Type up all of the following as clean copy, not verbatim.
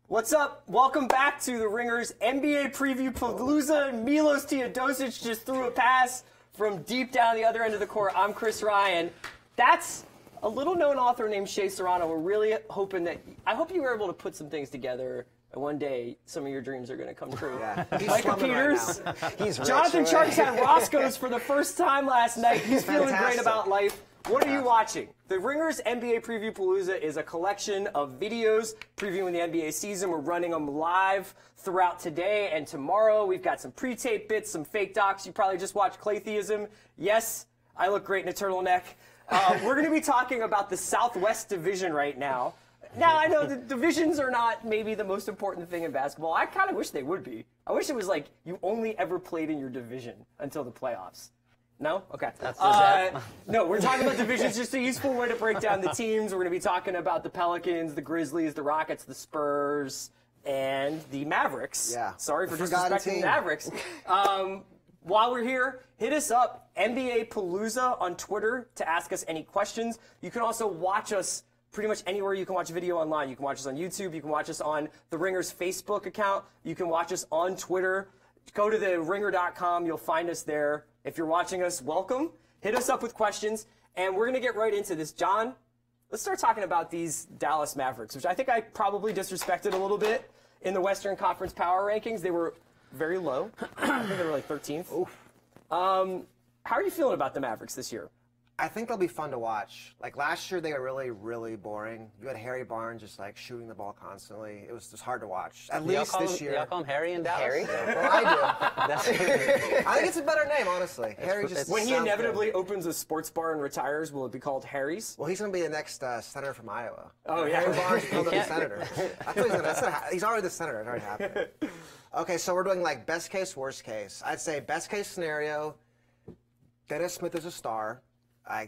What's up? Welcome back to the Ringers NBA Previewpalooza. Milos Teodosic just threw a pass from deep down the other end of the court. I'm Chris Ryan. That's a little-known author named Shea Serrano. We're really hoping that I hope you were able to put some things together. And one day, some of your dreams are going to come true. Yeah. Micah Peters, right he's Jonathan rich, Charks had Roscoe's for the first time last night. He's feeling great about life. What are you watching? The Ringers NBA Previewpalooza is a collection of videos previewing the NBA season. We're running them live throughout today and tomorrow. We've got some pre-tape bits, some fake docs. You probably just watched Claytheism. Yes, I look great in a turtleneck. We're going to be talking about the Southwest Division right now. Now, I know the divisions are not maybe the most important thing in basketball. I kind of wish they would be. I wish it was like you only ever played in your division until the playoffs. No? Okay. No, we're talking about divisions, just a useful way to break down the teams. We're going to be talking about the Pelicans, the Grizzlies, the Rockets, the Spurs, and the Mavericks. Yeah. Sorry for disrespecting the Mavericks. While we're here, hit us up, NBA Palooza on Twitter to ask us any questions. You can also watch us pretty much anywhere you can watch video online. You can watch us on YouTube. You can watch us on the Ringers Facebook account. You can watch us on Twitter. Go to theringer.com. You'll find us there. If you're watching us, welcome. Hit us up with questions. And we're going to get right into this. John, let's start talking about these Dallas Mavericks, which I think I probably disrespected a little bit in the Western Conference power rankings. They were very low. I think they were like 13th. Oof. How are you feeling about the Mavericks this year? I think they'll be fun to watch. Like last year, they were really, really boring. You had Harry Barnes just like shooting the ball constantly. It was just hard to watch. At least this year. Y'all call him Harry in Dallas? Harry? Yeah, well, I do. I think it's a better name, honestly. Harry just. When he inevitably opens a sports bar and retires, will it be called Harry's? Well, he's going to be the next senator from Iowa. Oh, yeah. Harry Barnes is going to be senator. He's already the senator. It already happened. Okay, so we're doing like best case, worst case. I'd say best case scenario, Dennis Smith is a star.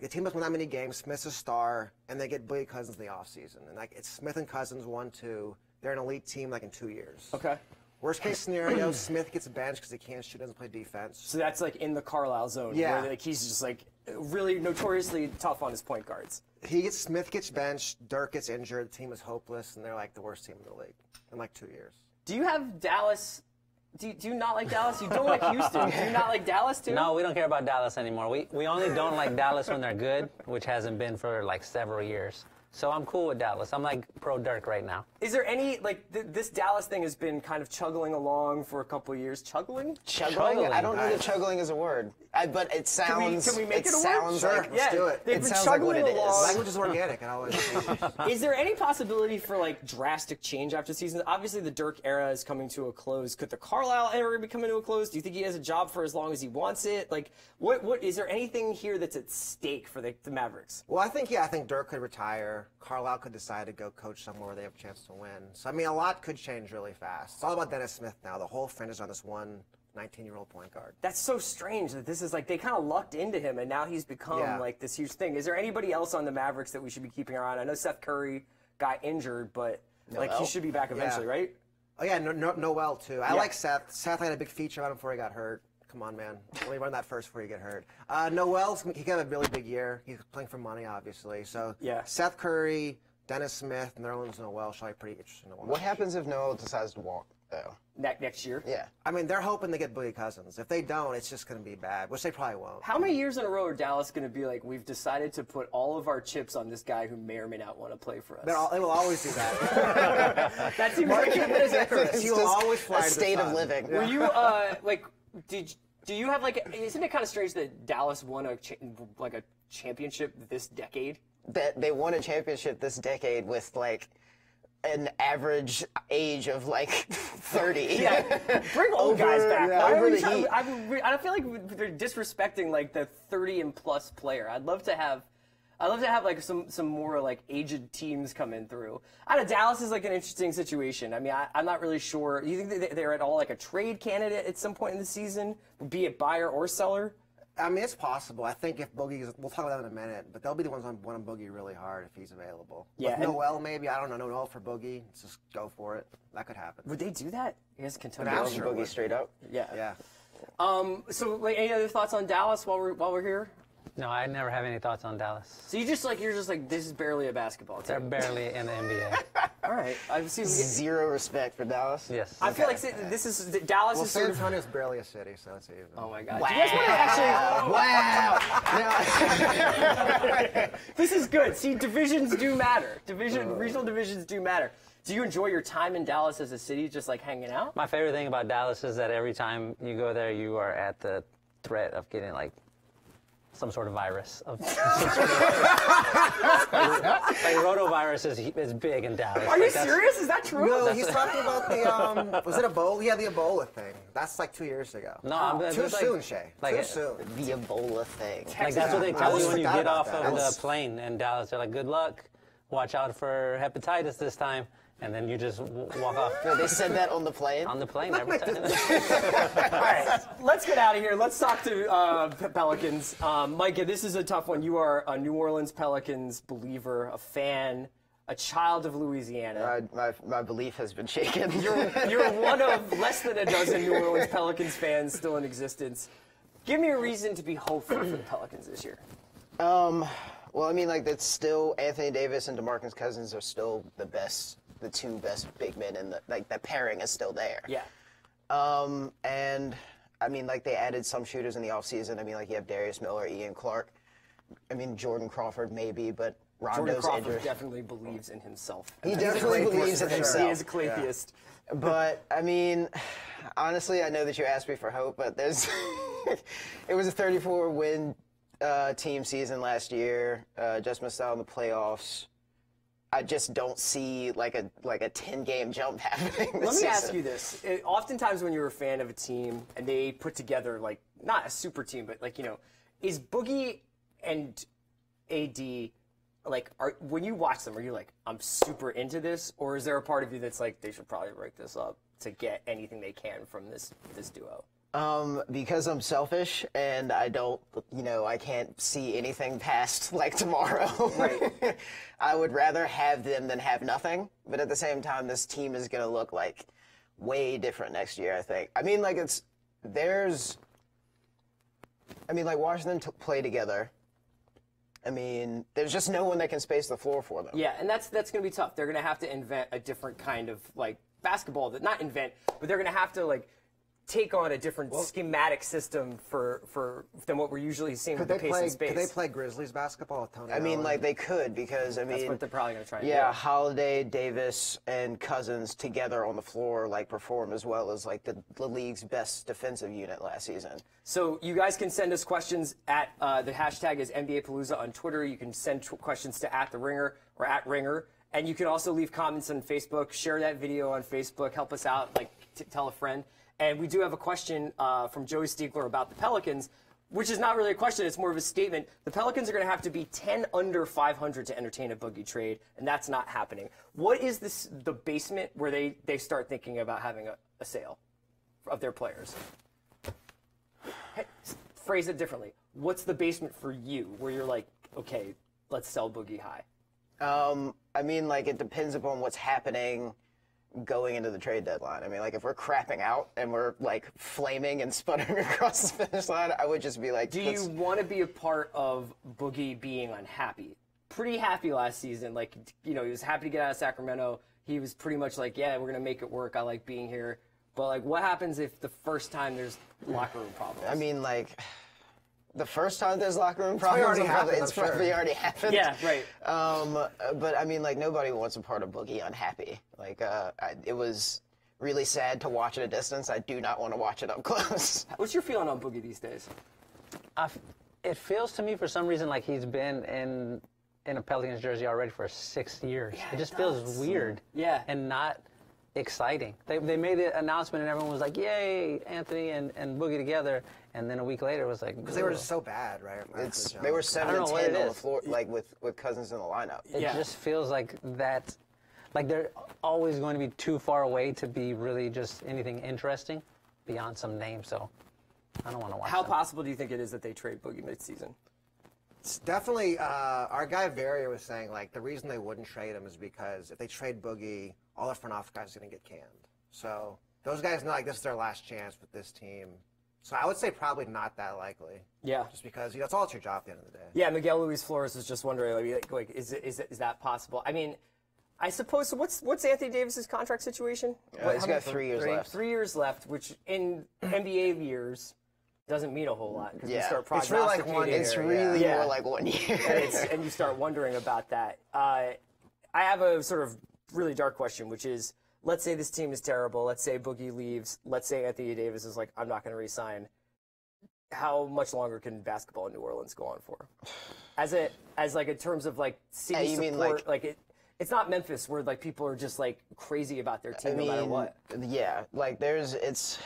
The team has won that many games. Smith's a star, and they get Boogie Cousins in the offseason. And like it's Smith and Cousins 1-2. They're an elite team like in 2 years. Okay. Worst case scenario, Smith gets benched because he can't shoot, doesn't play defense. So that's like in the Carlisle zone. Yeah. Where like he's just like really notoriously tough on his point guards. Smith gets benched. Dirk gets injured. The team is hopeless, and they're like the worst team in the league in like 2 years. Do you have Dallas? Do you not like Dallas? You don't like Houston. Do you not like Dallas too? No, we don't care about Dallas anymore. We only don't like Dallas when they're good, which hasn't been for like several years. So I'm cool with Dallas. I'm like pro Dirk right now. Is there any, like, this Dallas thing has been kind of chugging along for a couple of years. Chuggling? Chuggling? I don't know that chuggling is a word. But it sounds. Can we make it a word? Sure, Like, let's do it. They've been sounds like what chuggling it is. along. Language is organic. It always changes. Is there any possibility for, like, drastic change after the season? Obviously, the Dirk era is coming to a close. Could the Carlisle era be coming to a close? Do you think he has a job for as long as he wants it? Like, what is there anything here that's at stake for the Mavericks? Well, I think Dirk could retire. Carlisle could decide to go coach somewhere where they have a chance to win. So, I mean, a lot could change really fast. It's all about Dennis Smith now. The whole friend is on this one 19-year-old point guard. That's so strange that this is like they kind of lucked into him, and now he's become like this huge thing. Is there anybody else on the Mavericks that we should be keeping our eye on? I know Seth Curry got injured, but like he should be back eventually, right? Oh, yeah, Noel, too. I like Seth. Seth had a big feature on him before he got hurt. Come on, man. Let me run that first before you get hurt. Noel, he got a really big year. He's playing for money, obviously. So Seth Curry, Dennis Smith, Nerlens Noel should be pretty interesting to watch. What happens if Noel decides to walk, though? Next year? Yeah. I mean, they're hoping they get Boogie Cousins. If they don't, it's just going to be bad, which they probably won't. How many years in a row are Dallas going to be like, we've decided to put all of our chips on this guy who may or may not want to play for us? They will always do that. That seems like He will always fly a to the state of sun. living. Were you, like, do you have, like, isn't it kind of strange that Dallas won a championship this decade? That they won a championship this decade with, like, an average age of like 30. Yeah, bring old guys back. Yeah, I feel like they're disrespecting like the 30 and plus player. I'd love to have like some more like aged teams come in through. I don't know, Dallas is like an interesting situation. I mean, I'm not really sure. You think they're at all like a trade candidate at some point in the season, be it buyer or seller? I mean, it's possible. I think if Boogie's, we'll talk about that in a minute, but they'll be the ones on Boogie really hard if he's available. Yeah. With Noel, maybe. I don't know. Noel for Boogie. Let's just go for it. That could happen. Would they do that? You guys can tell me. Sure Boogie straight up. Yeah. Yeah. So, like, any other thoughts on Dallas while we're here? No, I never have any thoughts on Dallas. So you're just like this is barely a basketball They're team. barely in the NBA. All right, I've seen. Zero respect for Dallas. Yes. I feel like this is Dallas Well, is San sort of. Antonio's barely a city, so it's even. Oh my God! Wow. Do you guys want to actually? Wow. This is good. See, divisions do matter. Regional divisions do matter. Do you enjoy your time in Dallas as a city, just like hanging out? My favorite thing about Dallas is that every time you go there, you are at the threat of getting like some sort of virus. Like rotavirus is big in Dallas. Are you Like, that's- serious? Is that true? No, he's talking about the was it Ebola? Yeah, the Ebola thing. That's like 2 years ago. No, I'm Too it's like- soon, Shay. like Too it- soon. The Ebola thing. Like that's what they I tell almost you when you forgot get about off that. of That's- the plane in Dallas. They're like, good luck. Watch out for hepatitis this time. And then you just walk off They said that on the plane. on the plane every time. All right, let's get out of here. Let's talk to Pelicans. Micah, this is a tough one. You are a New Orleans Pelicans believer, a fan, a child of Louisiana. My belief has been shaken. You're one of less than a dozen New Orleans Pelicans fans still in existence. Give me a reason to be hopeful for the Pelicans this year. Well, I mean, like, that's still Anthony Davis and DeMarcus Cousins are still the two best big men in that pairing is still there. Yeah. And I mean, like, they added some shooters in the offseason. I mean, like, you have Darius Miller, Ian Clark. I mean, Jordan Crawford maybe, but Jordan Rondo's Crawford injured. definitely believes in himself. He definitely believes in himself. He is a Claytheist. But I mean, honestly, I know that you asked me for hope, but there's it was a 34-win team season last year. Just missed out on the playoffs. I just don't see like a 10-game jump happening this Let me season. ask you this. Oftentimes when you're a fan of a team and they put together, like, not a super team, but, like, you know, is Boogie and AD, like, when you watch them, are you like, I'm super into this? Or is there a part of you that's like, they should probably break this up to get anything they can from this duo? Because I'm selfish and I don't, I can't see anything past like tomorrow. Right. I would rather have them than have nothing. But at the same time, this team is going to look like way different next year, I think. I mean, like watching them play together. I mean, there's just no one that can space the floor for them. Yeah, and that's going to be tough. They're going to have to invent a different kind of, like, basketball that, not invent, but they're going to have to, like, take on a different schematic system than what we're usually seeing with the pace and space. Could they play Grizzlies basketball with Tony I mean, Allen? like, they could because, I mean... That's what they're probably going to try and do. Yeah, Holiday, Davis, and Cousins together on the floor, like, perform as well as, like, the league's best defensive unit last season. So you guys can send us questions at the hashtag is NBApalooza on Twitter. You can send questions to @TheRinger or @Ringer. And you can also leave comments on Facebook, share that video on Facebook, help us out, like, tell a friend. And we do have a question from Joey Stiegler about the Pelicans, which is not really a question, it's more of a statement. The Pelicans are going to have to be 10 under 500 to entertain a Boogie trade, and that's not happening. What is the basement where they start thinking about having a sale of their players? Hey, phrase it differently. What's the basement for you where you're like, okay, let's sell Boogie high? I mean, like, it depends upon what's happening going into the trade deadline. I mean, like, if we're crapping out and we're, like, flaming and sputtering across the finish line, I would just be like... Do you want to be a part of Boogie being unhappy? Pretty happy last season. Like, he was happy to get out of Sacramento. He was pretty much like, yeah, we're going to make it work. I like being here. But, like, what happens if the first time there's locker room problems? I mean, like... The first time there's locker room problems, it's probably already happened. Yeah, right. But I mean, like, nobody wants a part of Boogie unhappy. Like, it was really sad to watch at a distance. I do not want to watch it up close. What's your feeling on Boogie these days? It feels to me for some reason like he's been in a Pelicans jersey already for 6 years. Yeah, it just it feels does. weird. Yeah. And not exciting. They made the announcement and everyone was like, yay, Anthony and Boogie together. And then a week later it was like... Because they were just so bad, right? They were 7 and 10 what it on the is. floor, like, with Cousins in the lineup. It just feels like that... Like they're always going to be too far away to be really just anything interesting beyond some name, so I don't want to watch How them. possible do you think it is that they trade Boogie midseason? It's definitely, our guy Verrier was saying, like, the reason they wouldn't trade him is because if they trade Boogie, all the front office guys are going to get canned. So those guys know, like, this is their last chance with this team So I would say probably not that likely. Yeah. Just because that's all it's your job at the end of the day. Yeah, Miguel Luis Flores was just wondering, like is that possible? I mean, I suppose. So what's Anthony Davis's contract situation? He's got 3 years left. 3 years left, which in NBA years doesn't mean a whole lot because you start it's really like prognosticating. one. It's really more like 1 year. And you start wondering about that. I have a sort of really dark question, which is, let's say this team is terrible. Let's say Boogie leaves. Let's say Anthony Davis is like, I'm not going to re-sign. How much longer can basketball in New Orleans go on for? As like in terms of like city you mean support, like it's not Memphis where like people are just like crazy about their team no matter what. Yeah, like it's.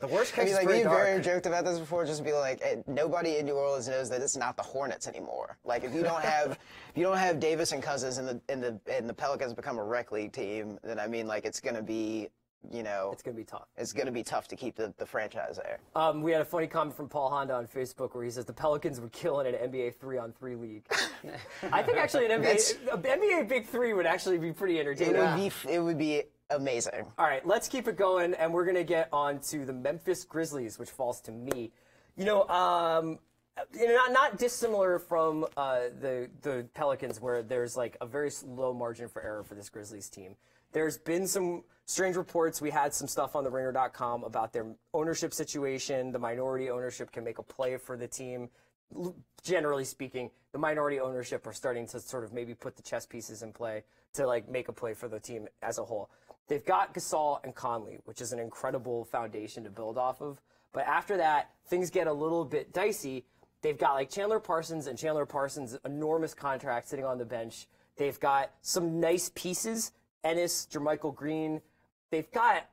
The worst case I mean, like is pretty me and dark. Barry joked about this before. Just be like, nobody in New Orleans knows that it's not the Hornets anymore. Like if you don't have Davis and Cousins and the Pelicans become a rec league team, then I mean like it's gonna be. It's going to be tough. It's going to be tough to keep the franchise there. We had a funny comment from Paul Honda on Facebook where he says the Pelicans would kill in an NBA 3-on-3 league. I think actually an NBA Big Three would actually be pretty entertaining. It would be amazing. All right, let's keep it going, and we're going to get on to the Memphis Grizzlies, which falls to me. Not dissimilar from the Pelicans, where there's like a very low margin for error for this Grizzlies team. There's been some strange reports. We had some stuff on TheRinger.com about their ownership situation. The minority ownership can make a play for the team. Generally speaking, the minority ownership are starting to sort of maybe put the chess pieces in play to like make a play for the team as a whole. They've got Gasol and Conley, which is an incredible foundation to build off of. But after that, things get a little bit dicey. They've got like Chandler Parsons' enormous contract sitting on the bench. They've got some nice pieces. Ennis, Jermichael Green. They've got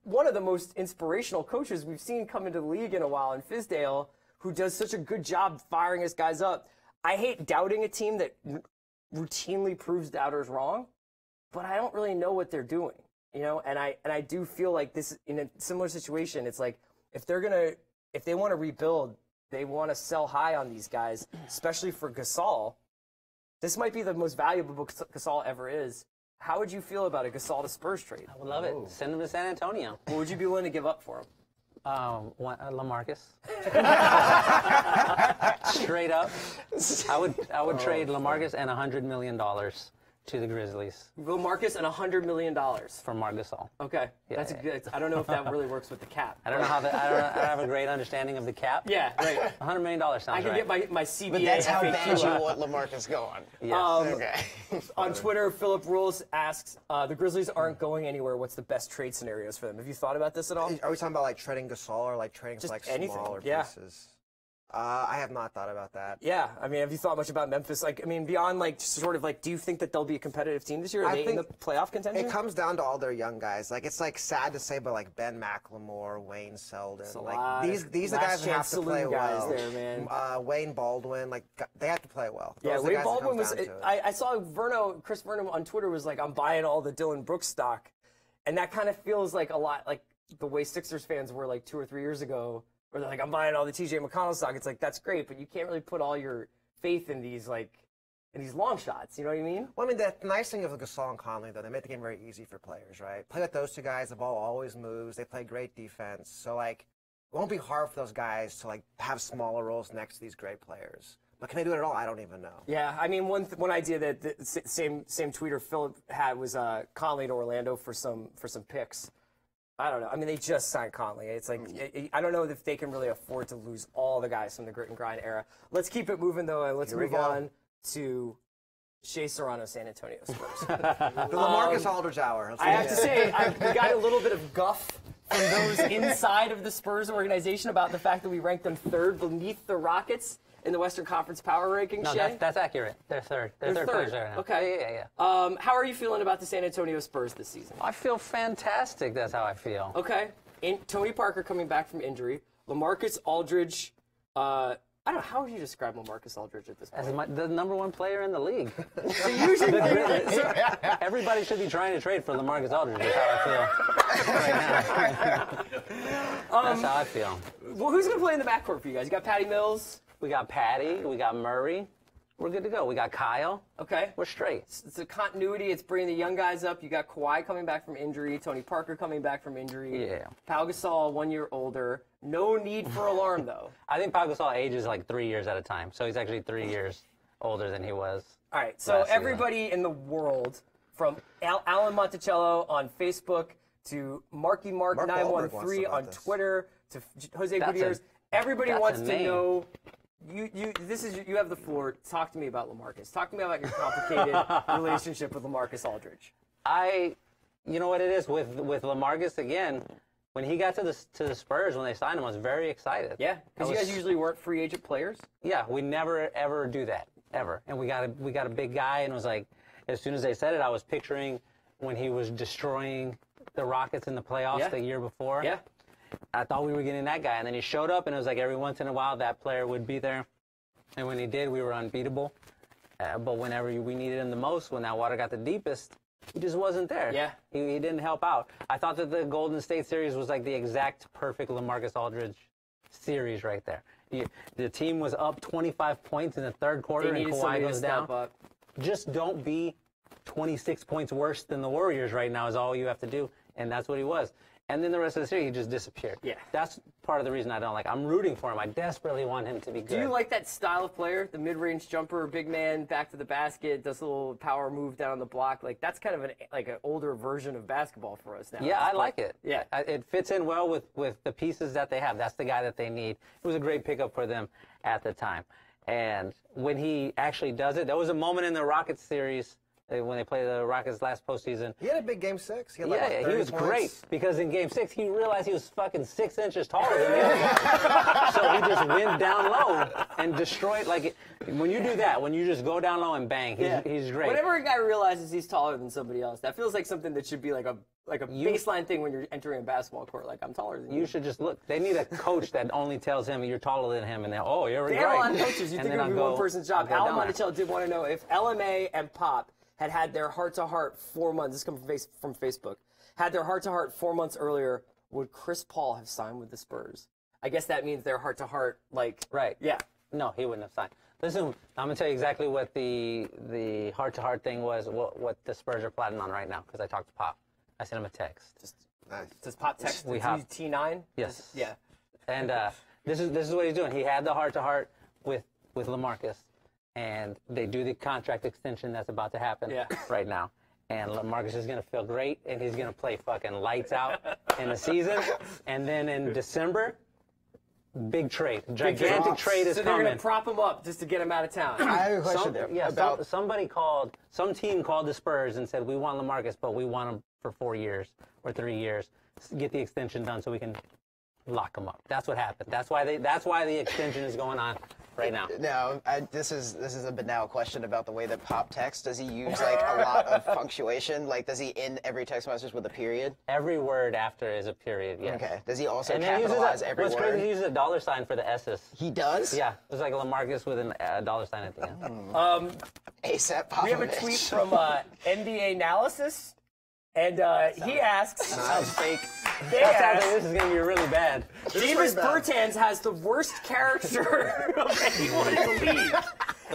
one of the most inspirational coaches we've seen come into the league in a while in Fizdale, who does such a good job firing his guys up. I hate doubting a team that routinely proves doubters wrong, but I don't really know what they're doing, and I do feel like this in a similar situation. It's like if they want to rebuild, they want to sell high on these guys, especially for Gasol. This might be the most valuable Gasol ever is. How would you feel about a Gasol to Spurs trade? I would love it. Send him to San Antonio. What would you be willing to give up for him? LaMarcus. Straight up. I would trade LaMarcus and $100 million to the Grizzlies. LaMarcus and $100 million. For Marc Gasol. Okay. That's good. I don't know if that really works with the cap. I don't know how I don't have a great understanding of the cap. Yeah, right. $100 million sounds right. I can get my CBA. But that's how FAQ bad you want LaMarcus going. Yes. Okay. On Twitter, Philip Rules asks, the Grizzlies aren't going anywhere. What's the best trade scenarios for them? Have you thought about this at all? Are we talking about like trading Gasol or like trading Just like anything. smaller Yeah. pieces? I have not thought about that. Yeah, I mean, have you thought much about Memphis? Like, I mean, beyond like sort of like, do you think that they'll be a competitive team this year? Are they in the playoff contention? It comes down to all their young guys. Like, it's like sad to say, but like Ben McLemore, Wayne Selden, like these are guys that have to play well. There, man. Wayne Baldwin, like they have to play well. Yeah, Those are the Wayne guys Baldwin it comes was. down to. I saw Chris Verno on Twitter was like, I'm buying all the Dylan Brooks stock, and that kind of feels like a lot like the way Sixers fans were like 2 or 3 years ago. Where they're like, I'm buying all the TJ McConnell stock. It's like, that's great, but you can't really put all your faith in these long shots. You know what I mean? Well, I mean, the nice thing of Gasol and Conley, though, they make the game very easy for players, right? Play with those two guys, the ball always moves. They play great defense. So, like, it won't be hard for those guys to, like, have smaller roles next to these great players. But can they do it at all? I don't even know. Yeah, I mean, one idea that the same tweeter Philip had was Conley to Orlando for some picks. I don't know. I mean, they just signed Conley. It's like, I don't know if they can really afford to lose all the guys from the grit and grind era. Let's keep it moving, though, and let's move on to Shea Serrano, San Antonio Spurs. The LaMarcus Aldridge hour. I have to say, we got a little bit of guff from those inside of the Spurs organization about the fact that we ranked them third beneath the Rockets in the Western Conference Power Rankings. No, that's accurate. They're third. They're third place right now. Okay. Yeah. How are you feeling about the San Antonio Spurs this season? I feel fantastic. That's how I feel. Okay. Tony Parker coming back from injury. LaMarcus Aldridge. I don't know. How would you describe LaMarcus Aldridge at this point? As the number one player in the league. So usually, Everybody should be trying to trade for LaMarcus Aldridge. That's how I feel right now. That's how I feel. Well, who's going to play in the backcourt for you guys? You got Patty Mills. We got Patty. We got Murray. we're good to go. We got Kyle. Okay. We're straight. It's a continuity. It's bringing the young guys up. You got Kawhi coming back from injury. Tony Parker coming back from injury. Yeah. Pau Gasol, 1 year older. No need for alarm, though. I think Pau Gasol ages like 3 years at a time. So he's actually 3 years older than he was. All right. So last season. everybody in the world, from Alan Monticello on Facebook to Marky Mark Mark Wahlberg wants 913 to know on this. Twitter to Jose That's Gutierrez, everybody that's wants a to name. know. You have the floor. Talk to me about LaMarcus. Talk to me about your complicated relationship with LaMarcus Aldridge. You know what it is with LaMarcus again. When he got to the Spurs when they signed him, I was very excited. Yeah, because you guys usually weren't free agent players. Yeah, we never ever do that ever. And we got a big guy, and it was like as soon as they said it, I was picturing when he was destroying the Rockets in the playoffs the year before. Yeah. I thought we were getting that guy, and then he showed up, and it was like every once in a while that player would be there, and when he did, we were unbeatable. But whenever we needed him the most, when that water got the deepest, he just wasn't there. Yeah. He didn't help out. I thought that the Golden State series was like the exact perfect LaMarcus Aldridge series right there. The team was up 25 points in the third quarter, They and needed somebody Kawhi to goes step down. up. Just don't be 26 points worse than the Warriors right now is all you have to do, and that's what he was. And then the rest of the series, he just disappeared. Yeah. That's part of the reason I don't like. I'm rooting for him. I desperately want him to be good. Do you like that style of player? The mid-range jumper, big man, back to the basket, does a little power move down the block. Like that's kind of an older version of basketball for us now. Yeah, I like it. Yeah. It fits in well with the pieces that they have. That's the guy that they need. It was a great pickup for them at the time. And when he actually does it, there was a moment in the Rockets series when they played the Rockets last postseason. He had a big game 6. He had like, what, Yeah, 30 he was points? great because in Game 6 he realized he was fucking 6 inches taller than the other guy. So he just went down low and destroyed. Like when you do that, when you just go down low and bang, he's great. Whenever a guy realizes he's taller than somebody else, that feels like something that should be like a baseline thing when you're entering a basketball court. Like I'm taller than you. You should just look. They need a coach that only tells him you're taller than him, and they're you're They right. have a lot of coaches. You And think then it would be I'll one go- person's I'll job. go Al down there. Monticello did want to know if LMA and Pop had their heart-to-heart 4 months. This comes from Facebook. Had their heart-to-heart 4 months earlier, would Chris Paul have signed with the Spurs? I guess that means their heart-to-heart, Right. Yeah. No, he wouldn't have signed. Listen, I'm gonna tell you exactly what the heart-to-heart thing was. What the Spurs are planning on right now because I talked to Pop. I sent him a text. Nice. Does Pop text We have- T9? Yes. Yeah. And this is what he's doing. He had the heart-to-heart with LaMarcus, and they do the contract extension that's about to happen right now. And LaMarcus is going to feel great, and he's going to play fucking lights out in the season. And then in December, big trade. Gigantic trade is So they're coming. going to prop him up just to get him out of town. I have a question there. Some team called the Spurs and said, we want LaMarcus, but we want him for 4 years or 3 years. Get the extension done so we can lock him up. That's what happened. That's why the extension is going on right now. Now, this is a banal question about the way that Pop texts. Does he use like a lot of punctuation? Like, does he end every text message with a period? Every word after is a period, yes. Okay. Does he also And then capitalize every what's word? crazy, he uses a dollar sign for the S's. He does? Yeah, it's like LaMarcus with a dollar sign at the end. ASAP Popovich. We have a tweet from NBA Analysis, and he asks, Fake. they Sounds like ask, this is going to be really bad. Davis pretty bad. Bertans has the worst character of anyone in the league.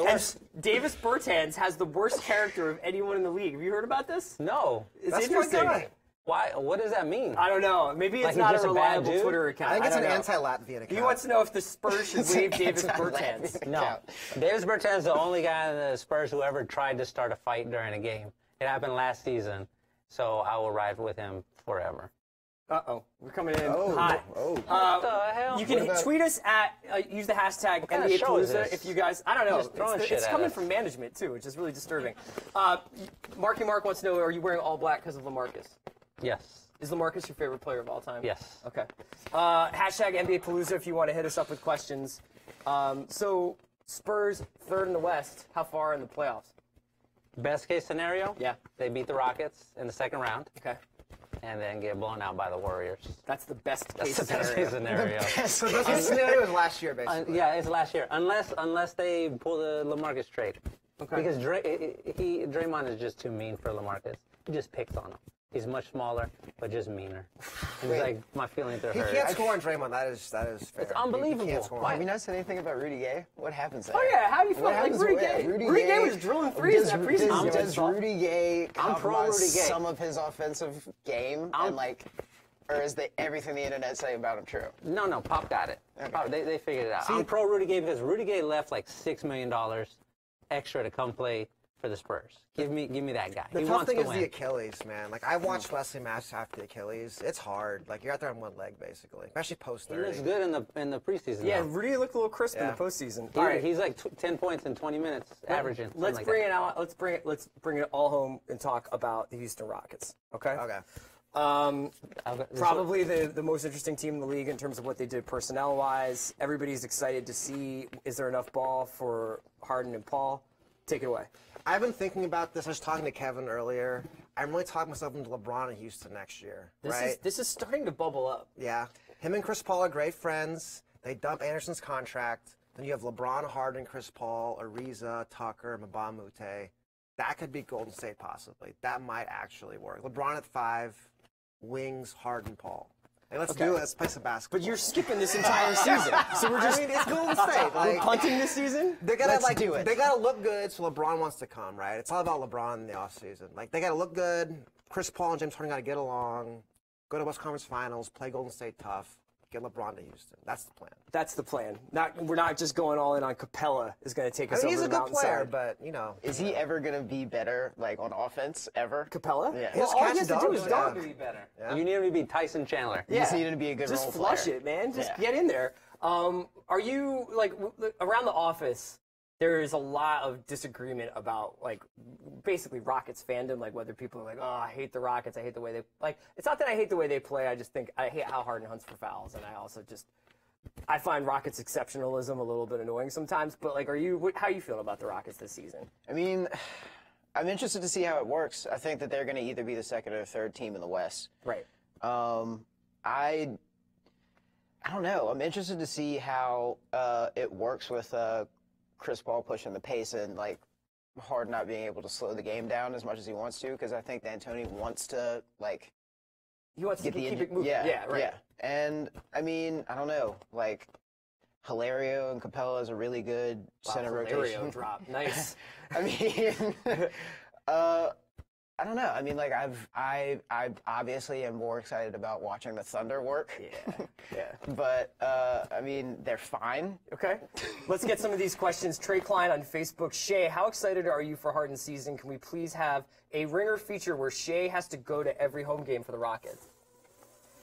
And Davis Bertans has the worst character of anyone in the league. Have you heard about this? No. It's That's my interesting. guy. Why? What does that mean? I don't know. Maybe it's Like he's not a just a bad reliable dude? Twitter account. I think it's an don't know. anti-Latvian account. He wants to know if the Spurs should waive Davis Bertans. No. Davis Bertans is the only guy in the Spurs who ever tried to start a fight during a game. It happened last season, so I will ride with him forever. Uh-oh. We're coming in Oh, hot. oh. What the hell? You can tweet us at, use the hashtag kind of NBA show is Palooza this? if you guys, I don't know. Just throwing shit It's at coming us. from management too, which is really disturbing. Marky Mark wants to know, are you wearing all black because of LaMarcus? Yes. Is LaMarcus your favorite player of all time? Yes. Okay. Hashtag NBA Palooza if you want to hit us up with questions. So Spurs third in the West. How far in the playoffs? Best case scenario? Yeah. They beat the Rockets in the second round Okay. and then get blown out by the Warriors. That's the best That's case the best scenario. case scenario. So this scenario was last year, basically. Yeah, it's last year. Unless they pull the LaMarcus trade. Okay. Because Draymond is just too mean for LaMarcus. He just picks on him. He's much smaller, but just meaner. He's like, my feelings are He hurt. can't score on Draymond. That is fair. It's unbelievable. He can't score on Have him. you not said anything about Rudy Gay? What happens there? Oh yeah, how do you feel What like happens Rudy with Gay? Rudy Rudy Gay Gay was drilling threes in that preseason. Does Rudy Gay I'm pro compromise Rudy Gay. some of his offensive game and like, or is everything the internet say about him true? No, Pop got it. Okay. Pop, they figured it out. I'm pro Rudy Gay because Rudy Gay left like $6 million extra to come play for the Spurs. Give me that guy. The He tough wants thing to is win. the Achilles, man. Like, I watched Wesley Matthews after the Achilles. It's hard. Like, you're out there on one leg, basically. Especially post He 30. looks good in the preseason. Yeah, though. Rudy looked a little crisp in Yeah. the postseason. He's like 10 points in 20 minutes averaging. Let's something bring like it out. Let's bring it all home and talk about the Houston Rockets. Okay. Okay. that. Probably the most interesting team in the league in terms of what they did personnel-wise. Everybody's excited to see, is there enough ball for Harden and Paul? Take it away. I've been thinking about this. I was talking to Kevin earlier. I'm really talking myself into LeBron in Houston next year, right? This is starting to bubble up. Yeah. Him and Chris Paul are great friends. They dump Anderson's contract. Then you have LeBron, Harden, Chris Paul, Ariza, Tucker, Mbah Moute. That could be Golden State possibly. That might actually work. LeBron at 5, wings, Harden, Paul. Hey, let's do it. Let's play some basketball. But you're skipping this entire season. So we're just it's Golden State. we're Like, punting this season? they gotta Let's do it. They gotta look good, so LeBron wants to come, right? It's all about LeBron in the offseason. Like, they gotta look good. Chris Paul and James Harden gotta get along. Go to West Conference Finals. Play Golden State tough. Get LeBron to Houston. That's the plan. That's the plan. We're not just going all in on Capella is going to take us I mean, over he's a the good player, mountainside. but you know. Is he ever gonna be better, like on offense, ever? Capella? Yeah. Well, His all he catch has to do dunks, is yeah. dunk. To be better. Yeah. You need him to be Tyson Chandler. You just need him to be a good Just role flush player. it, man. Just Yeah. get in there. Are you like around the office? There is a lot of disagreement about like basically Rockets fandom, like whether people are like, oh, I hate the Rockets, I hate the way they like. It's not that I hate the way they play. I just think I hate how Harden hunts for fouls, and I also just I find Rockets exceptionalism a little bit annoying sometimes. But like, how are you feeling about the Rockets this season? I mean, I'm interested to see how it works. I think that they're going to either be the second or third team in the West. Right. I don't know. I'm interested to see how it works with Chris Paul pushing the pace and like Harden not being able to slow the game down as much as he wants to, because I think that Antonio wants to like He wants to get keep the it moving. yeah, right. yeah. And I mean, I don't know, like Hilario and Capella is a really good center Hilario rotation. drop. Nice. I mean, I don't know. I mean, like I obviously am more excited about watching the Thunder work. Yeah. But I mean, they're fine. Okay. Let's get some of these questions. Trey Klein on Facebook. Shea, how excited are you for Harden's season? Can we please have a Ringer feature where Shea has to go to every home game for the Rockets?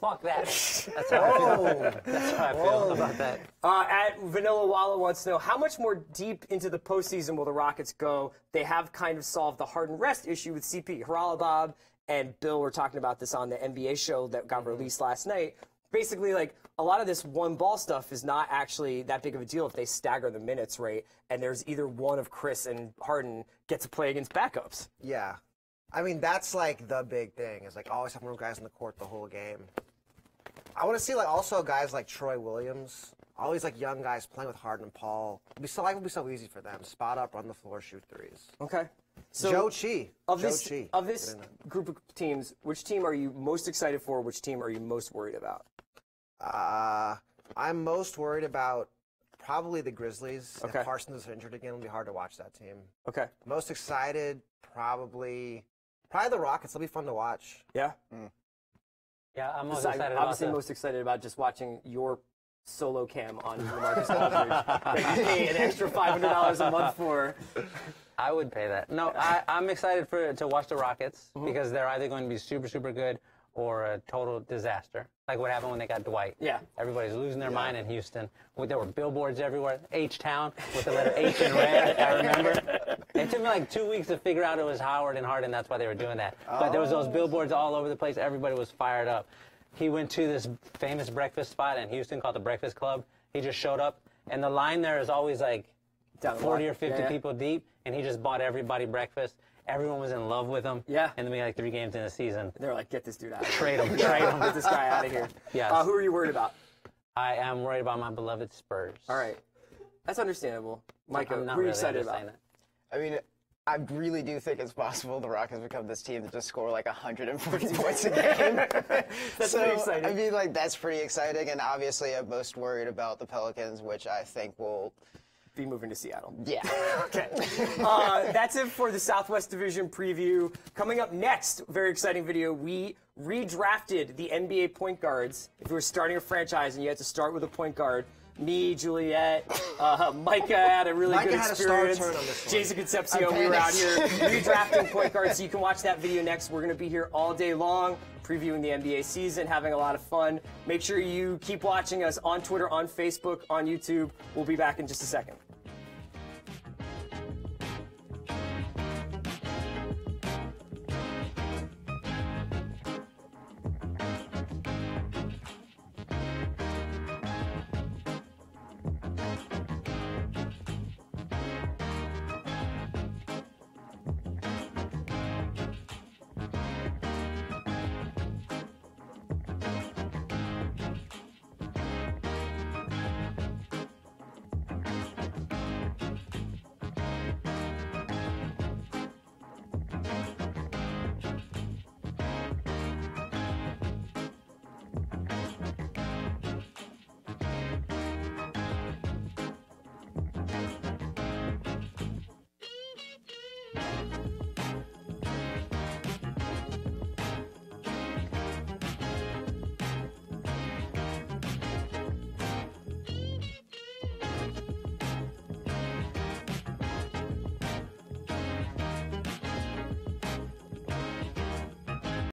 Fuck that. That's how I feel. That's how I feel about that. At Vanilla Walla wants to know, how much more deep into the postseason will the Rockets go? They have kind of solved the Harden rest issue with CP. Haralabob and Bill were talking about this on the NBA show that got released last night. Basically, like, a lot of this one ball stuff is not actually that big of a deal if they stagger the minutes rate and there's either one of Chris and Harden get to play against backups. Yeah. I mean, that's like the big thing, is like always having more guys on the court the whole game. I want to see like also guys like Troy Williams, all these like young guys playing with Harden and Paul. Life would be so easy for them. Spot up, run the floor, shoot threes. Okay. So Joe Chi. Of Joe this Chi. group of teams, which team are you most excited for? Which team are you most worried about? I'm most worried about probably the Grizzlies. Okay. If Parsons is injured again, it'll be hard to watch that team. Okay. Most excited, probably the Rockets. It'll be fun to watch. Yeah. Yeah, I'm most I'm excited about obviously the... most excited about just watching your solo cam on LaMarcus Aldridge that you pay an extra $500 a month for. I would pay that. No, I'm excited to watch the Rockets because they're either going to be super, super good or a total disaster. Like what happened when they got Dwight. Yeah. Everybody's losing their mind in Houston. There were billboards everywhere. H-Town with the letter H in red, I remember. It took me like 2 weeks to figure out it was Howard and Harden. That's why they were doing that. But there was those billboards all over the place. Everybody was fired up. He went to this famous breakfast spot in Houston called the Breakfast Club. He just showed up. And the line there is always like Down the 40 line. or 50 Yeah. people deep. And he just bought everybody breakfast. Everyone was in love with him. Yeah. And then we had like 3 games in the season. They're like, get this dude out of here. Trade him. Trade him. Get this guy out of here. Yes. Who are you worried about? I am worried about my beloved Spurs. All right. That's understandable. Micah, I'm not who are you really excited just about? saying that. I mean, I really do think it's possible the Rockets become this team that just score like 140 points a game. That's pretty exciting. I mean, like, that's pretty exciting. And obviously, I'm most worried about the Pelicans, which I think will be moving to Seattle. Yeah. Okay. That's it for the Southwest Division preview. Coming up next, very exciting video. We redrafted the NBA point guards. If you were starting a franchise and you had to start with a point guard, me, Juliet, Micah had a really good experience. Had a star turn on this one. Jason Concepcion, we were out here redrafting point guards. So you can watch that video next. We're going to be here all day long, previewing the NBA season, having a lot of fun. Make sure you keep watching us on Twitter, on Facebook, on YouTube. We'll be back in just a second.